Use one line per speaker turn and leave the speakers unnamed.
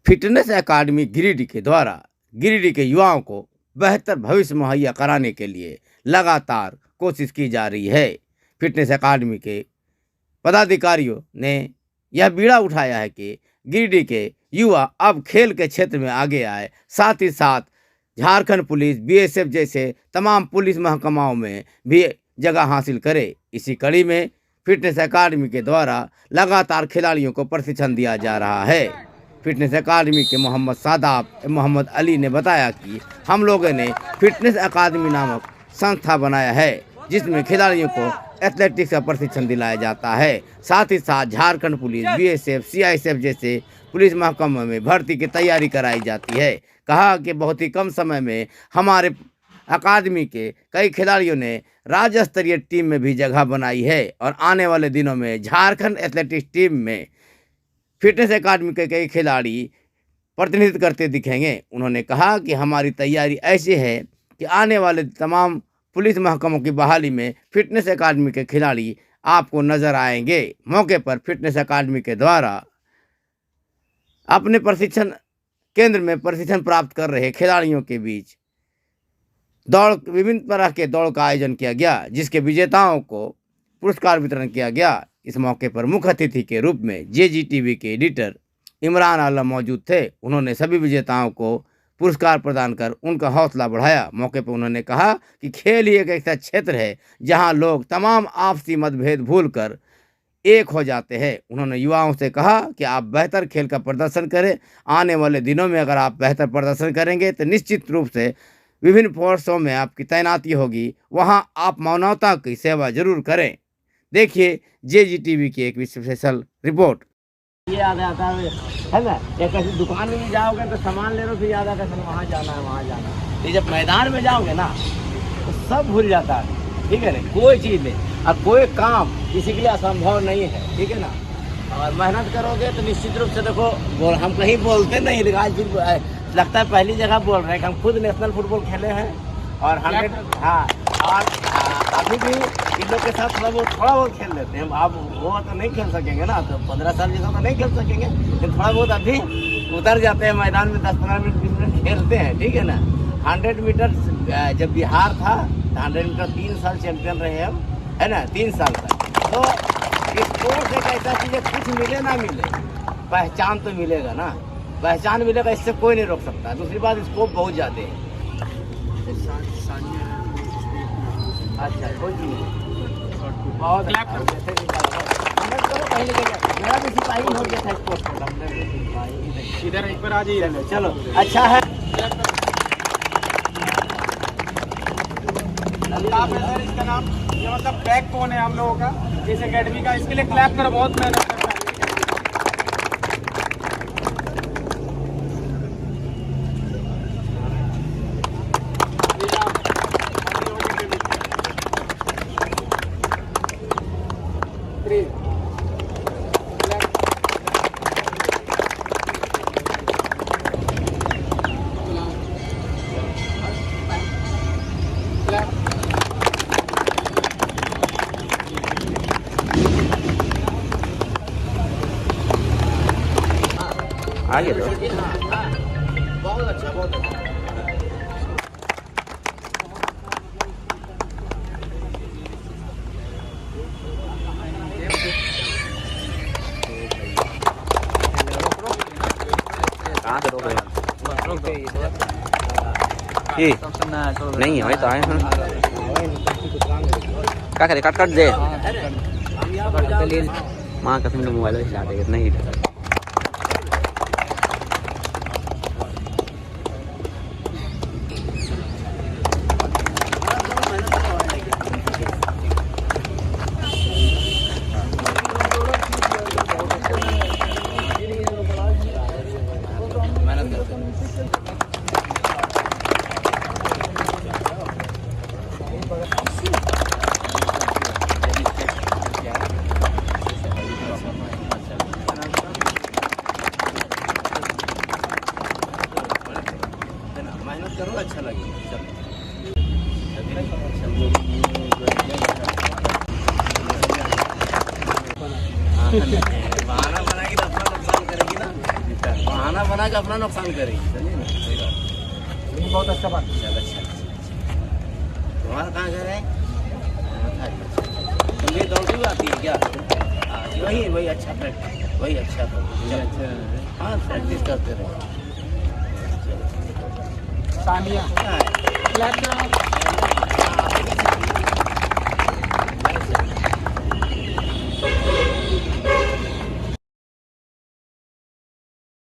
Fitness अकादमी गिरिडीह के द्वारा गिरिडीह के युवाओं को बेहतर भविष्य मुहैया कराने के लिए लगातार कोशिश की जा रही है। फिटनेस अकादमी के पदाधिकारियों ने यह बीड़ा उठाया है कि गिरिडीह के युवा अब खेल के क्षेत्र में आगे आए, साथ ही साथ झारखंड पुलिस, बीएसएफ जैसे तमाम पुलिस महकमाओं में भी जगह हासिल करे। इसी कड़ी में फिटनेस अकादमी के द्वारा लगातार खिलाड़ियों को प्रशिक्षण दिया जा रहा है। फिटनेस अकादमी के मोहम्मद सादाब मोहम्मद अली ने बताया कि हम लोगों ने फिटनेस अकादमी नामक संस्था बनाया है, जिसमें खिलाड़ियों को एथलेटिक्स का प्रशिक्षण दिलाया जाता है। साथ ही साथ झारखंड पुलिस, बीएसएफ, सीआईएसएफ जैसे पुलिस महकमों में भर्ती की तैयारी कराई जाती है। कहा कि बहुत ही कम समय में हमारे अकादमी के कई खिलाड़ियों ने राज्य स्तरीय टीम में भी जगह बनाई है और आने वाले दिनों में झारखंड एथलेटिक्स टीम में फिटनेस अकादमी के कई खिलाड़ी प्रतिनिधित्व करते दिखेंगे। उन्होंने कहा कि हमारी तैयारी ऐसी है कि आने वाले तमाम पुलिस महकमों की बहाली में फिटनेस अकादमी के खिलाड़ी आपको नजर आएंगे। मौके पर फिटनेस अकादमी के द्वारा अपने प्रशिक्षण केंद्र में प्रशिक्षण प्राप्त कर रहे खिलाड़ियों के बीच विभिन्न तरह के दौड़ का आयोजन किया गया, जिसके विजेताओं को पुरस्कार वितरण किया गया। इस मौके पर मुख्य अतिथि के रूप में जेजीटीवी के एडिटर इमरान आलम मौजूद थे। उन्होंने सभी विजेताओं को पुरस्कार प्रदान कर उनका हौसला बढ़ाया। मौके पर उन्होंने कहा कि खेल ही एक ऐसा क्षेत्र है जहां लोग तमाम आपसी मतभेद भूलकर एक हो जाते हैं। उन्होंने युवाओं से कहा कि आप बेहतर खेल का प्रदर्शन करें। आने वाले दिनों में अगर आप बेहतर प्रदर्शन करेंगे तो निश्चित रूप से विभिन्न फोर्सों में आपकी तैनाती होगी, वहां आप मानवता की सेवा जरूर करें। देखिए जेजीटीवी की एक स्पेशल रिपोर्ट।
ये याद आता है ना, या किसी दुकान में भी जाओगे तो सामान ले लो, फिर याद आता है वहाँ जाना है वहाँ जाना है। जब मैदान में जाओगे ना तो सब भूल जाता है, ठीक है ना। कोई चीज़ नहीं और कोई काम किसी के लिए असंभव नहीं है, ठीक है ना। और मेहनत करोगे तो निश्चित रूप से देखो, हम कहीं बोलते नहीं, लेकिन आज फिर लगता है पहली जगह बोल रहे हैं कि हम खुद नेशनल फुटबॉल खेले हैं और 100 हाँ, और अभी भी इन लोग के साथ थोड़ा बहुत खेल लेते हैं। आप वो तो नहीं खेल सकेंगे ना, तो 15 साल जैसा तो नहीं खेल सकेंगे, लेकिन थोड़ा बहुत अभी उतर जाते हैं मैदान में, 10-15 मिनट 20 मिनट खेलते हैं, ठीक है ना। 100 मीटर जब बिहार था तो 100 मीटर 3 साल चैंपियन रहे हम, है ना, 3 साल तक। तो स्पोर्ट्स एक ऐसा चीज़ है, कुछ मिले ना मिले, पहचान तो मिलेगा ना, पहचान मिलेगा, इससे कोई नहीं रोक सकता। दूसरी बात, स्कोप बहुत ज़्यादा है। अच्छा, कोई चीज़ नहीं, बहुत मेरा भी सिपाही हो गया था स्पोर्ट्स में। इधर एक बार आ जाइए, चलो अच्छा है। इसका नाम ये मतलब बैक कौन है हम लोगों का इस एकेडमी का, इसके लिए क्लैप करो, बहुत मेहनत करता है।
आगे तो
बहुत अच्छा, बहुत अच्छा।
कहाँ से रोक रहे हैं? नहीं है तो आए हैं, क्या करे, कट दे माँ कसम ने मोबाइल हिला देगा, नहीं हिला।
करो, अच्छा लगेगा। बहाना बना के अपना नुकसान करेगी ना, बहाना बना कि अपना नुकसान करेगी। चलिए ना, कोई बात नहीं।
बहुत अच्छा बात।
चल अच्छा। तुम्हारा कहाँ घर है? तुम भी दौड़ती हुई आती है क्या? वही अच्छा प्रैक्टिस, वही अच्छा अच्छा। हाँ प्रैक्टिस करते रहो।
तालियां।
हाँ।
क्लैप करो।